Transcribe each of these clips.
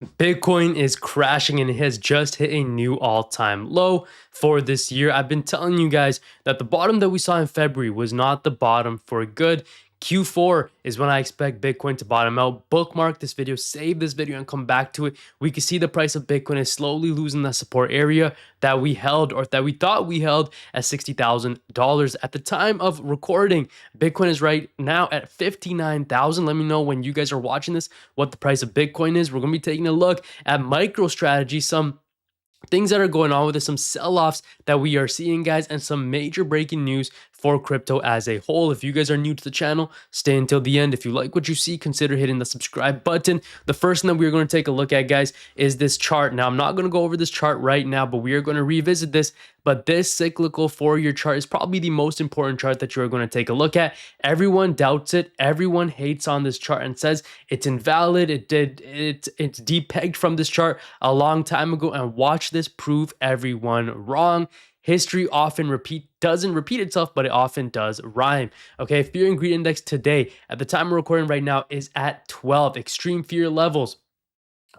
Bitcoin is crashing and it has just hit a new all-time low for this year. I've been telling you guys that the bottom that we saw in February was not the bottom for good. Q4 is when I expect Bitcoin to bottom out. Bookmark this video, save this video, and come back to it. We can see the price of Bitcoin is slowly losing that support area that we held, or that we thought we held, at $60,000 at the time of recording. Bitcoin is right now at 59,000. Let me know when you guys are watching this what the price of Bitcoin is. We're going to be taking a look at MicroStrategy, some things that are going on with it, some sell-offs that we are seeing, guys, and some major breaking news for crypto as a whole. If you guys are new to the channel, stay until the end. If you like what you see, consider hitting the subscribe button. The first thing that we're going to take a look at, guys, is this chart. Now, I'm not going to go over this chart right now, but we are going to revisit this. But this cyclical 4-year chart is probably the most important chart that you're going to take a look at. Everyone doubts it. Everyone hates on this chart and says it's invalid. It's depegged from this chart a long time ago. And watch this prove everyone wrong. History often doesn't repeat itself, but it often does rhyme. Okay, fear and greed index today, at the time we're recording right now, is at 12 extreme fear levels.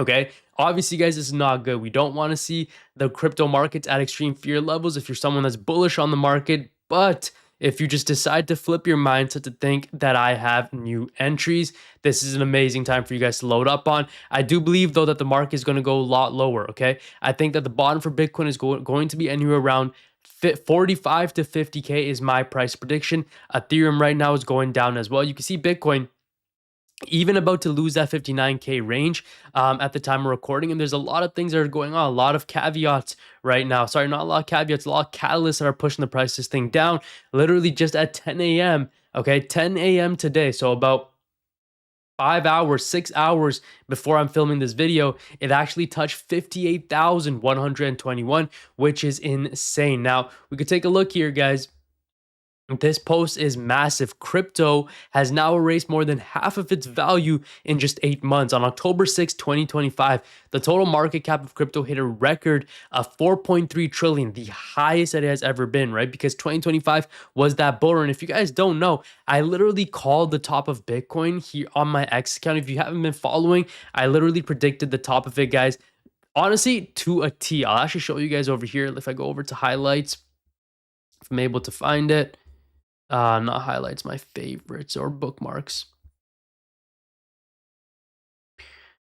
Okay, obviously, guys, this is not good. We don't want to see the crypto markets at extreme fear levels if you're someone that's bullish on the market. But if you just decide to flip your mindset to think that I have new entries, this is an amazing time for you guys to load up on. I do believe, though, that the market is going to go a lot lower. Okay, I think that the bottom for Bitcoin is going to be anywhere around 45 to 50K is my price prediction. Ethereum right now is going down as well. You can see Bitcoin even about to lose that 59K range at the time of recording. And there's a lot of things that are going on, a lot of caveats right now. Sorry, not a lot of caveats, a lot of catalysts that are pushing the price of this thing down literally just at 10 a.m. Okay, 10 a.m. today. So about 5 hours, 6 hours before I'm filming this video, it actually touched 58,121, which is insane. Now, we could take a look here, guys. This post is massive. Crypto has now erased more than half of its value in just 8 months. On October 6, 2025, the total market cap of crypto hit a record of 4.3 trillion, the highest that it has ever been, right? Because 2025 was that bull run. If you guys don't know, I literally called the top of Bitcoin here on my X account. If you haven't been following, I literally predicted the top of it, guys. Honestly, to a T. I'll actually show you guys over here. If I go over to highlights, if I'm able to find it. Not highlights, my favorites or bookmarks.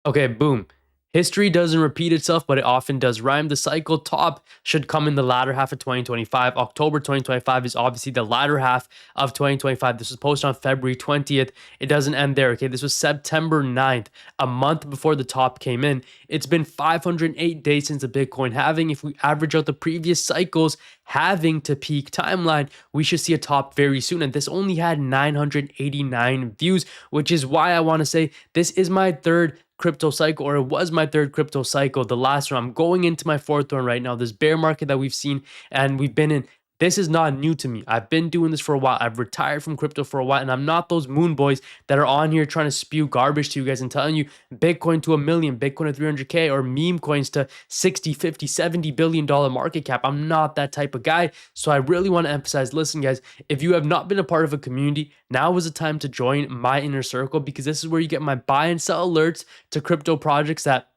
Okay, boom. History doesn't repeat itself, but it often does rhyme. The cycle top should come in the latter half of 2025. October 2025 is obviously the latter half of 2025. This was posted on February 20th. It doesn't end there, okay? This was September 9th, a month before the top came in. It's been 508 days since the Bitcoin halving. If we average out the previous cycles halving to peak timeline, we should see a top very soon. And this only had 989 views, which is why I want to say this is my third crypto cycle, or it was my third crypto cycle, the last one. I'm going into my fourth one right now. This bear market that we've seen and we've been in, this is not new to me. I've been doing this for a while. I've retired from crypto for a while, and I'm not those moon boys that are on here trying to spew garbage to you guys and telling you Bitcoin to 1 million, Bitcoin to 300K, or meme coins to 60, 50, 70 billion dollar market cap. I'm not that type of guy. So I really want to emphasize, listen, guys, if you have not been a part of a community, now is the time to join my inner circle, because this is where you get my buy and sell alerts to crypto projects that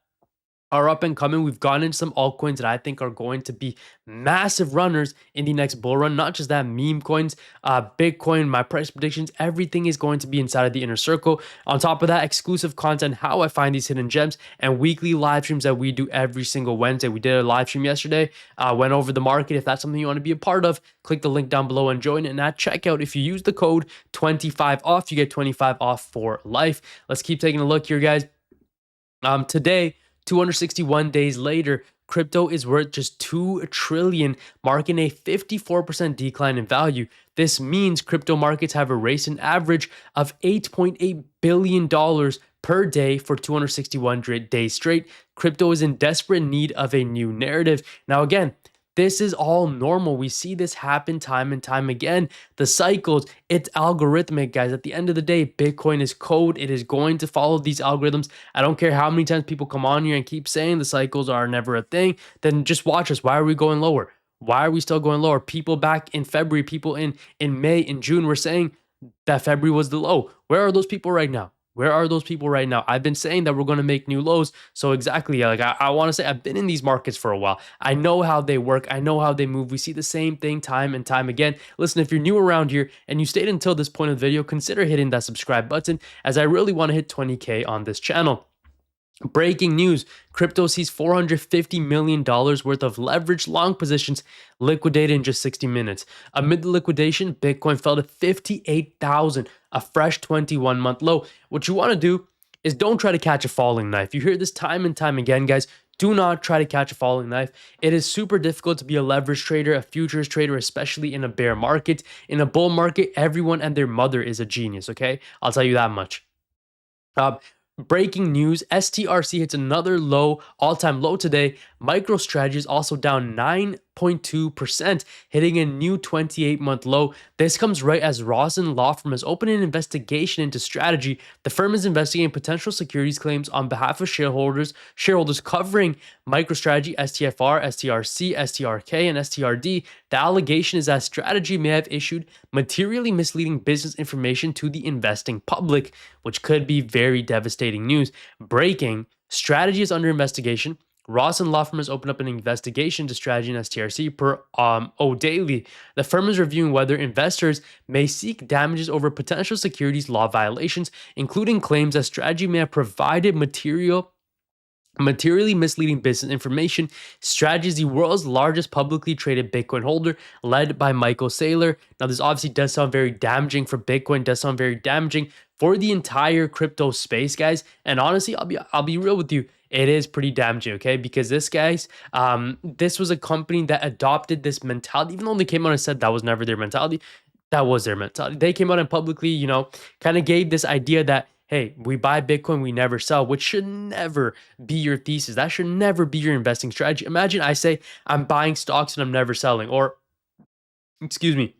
are up and coming. We've gone into some altcoins that I think are going to be massive runners in the next bull run. Not just that, meme coins, Bitcoin, my price predictions, everything is going to be inside of the inner circle. On top of that, exclusive content, how I find these hidden gems, and weekly live streams that we do every single Wednesday. We did a live stream yesterday, went over the market. If that's something you want to be a part of, click the link down below and join it. And at checkout, if you use the code 25 off, you get 25 off for life. Let's keep taking a look here, guys. Today, 261 days later, crypto is worth just 2 trillion, marking a 54% decline in value. This means crypto markets have erased an average of $8.8 billion per day for 261 days straight. Crypto is in desperate need of a new narrative. Now, again, this is all normal. We see this happen time and time again. The cycles, it's algorithmic, guys. At the end of the day, Bitcoin is code. It is going to follow these algorithms. I don't care how many times people come on here and keep saying the cycles are never a thing. Then just watch us. Why are we going lower? Why are we still going lower? People back in February, people in May, in June were saying that February was the low. Where are those people right now? Where are those people right now? I've been saying that we're going to make new lows. So exactly, like I want to say I've been in these markets for a while. I know how they work. I know how they move. We see the same thing time and time again. Listen, if you're new around here and you stayed until this point of the video, consider hitting that subscribe button, as I really want to hit 20K on this channel. Breaking news, crypto sees $450 million worth of leveraged long positions liquidated in just 60 minutes. Amid the liquidation, Bitcoin fell to 58,000, a fresh 21-month low. What you want to do is don't try to catch a falling knife. You hear this time and time again, guys. Do not try to catch a falling knife. It is super difficult to be a leverage trader, a futures trader, especially in a bear market. In a bull market, everyone and their mother is a genius, okay? I'll tell you that much. Um, Breaking news, STRC hits another low, all-time low today. MicroStrategy is also down 9.2%, hitting a new 28-month low. This comes right as Rosen Law Firm has opened an investigation into Strategy. The firm is investigating potential securities claims on behalf of shareholders covering MicroStrategy, STFR, STRC, STRK, and STRD. The allegation is that Strategy may have issued materially misleading business information to the investing public, which could be very devastating news. Breaking, Strategy is under investigation. Ross and law firm has opened up an investigation to Strategy and STRC per O'Daily. The firm is reviewing whether investors may seek damages over potential securities law violations, including claims that Strategy may have provided materially misleading business information. Strategy is the world's largest publicly traded Bitcoin holder, led by Michael Saylor. Now, this obviously does sound very damaging for Bitcoin, does sound very damaging for the entire crypto space, guys. And honestly, I'll be real with you. It is pretty damaging, okay? Because this was a company that adopted this mentality, even though they came out and said that was never their mentality. That was their mentality. They came out and publicly, kind of gave this idea that, hey, we buy Bitcoin, we never sell, which should never be your thesis. That should never be your investing strategy. Imagine I say I'm buying stocks and I'm never selling, or excuse me,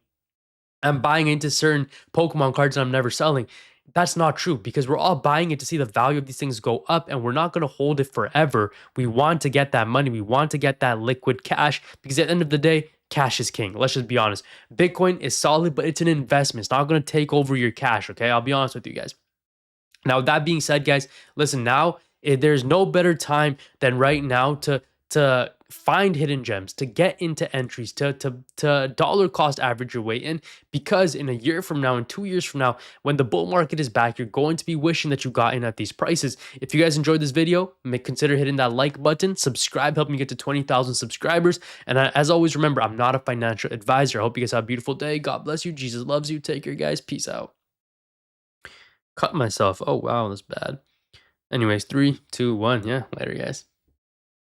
I'm buying into certain Pokemon cards and I'm never selling. That's not true, because we're all buying it to see the value of these things go up, and we're not going to hold it forever. We want to get that money. We want to get that liquid cash, because at the end of the day, cash is king. Let's just be honest. Bitcoin is solid, but it's an investment. It's not going to take over your cash, okay? I'll be honest with you guys. Now, with that being said, guys, listen, now there's no better time than right now to find hidden gems, to get into entries, to dollar cost average your way in, because in a year from now, in 2 years from now, when the bull market is back, you're going to be wishing that you got in at these prices. If you guys enjoyed this video, consider hitting that like button, subscribe, help me get to 20,000 subscribers. And as always, remember, I'm not a financial advisor. I hope you guys have a beautiful day. God bless you. Jesus loves you. Take care, guys. Peace out. Cut myself. Oh, wow, that's bad. Anyways, 3, 2, 1. Yeah, later, guys.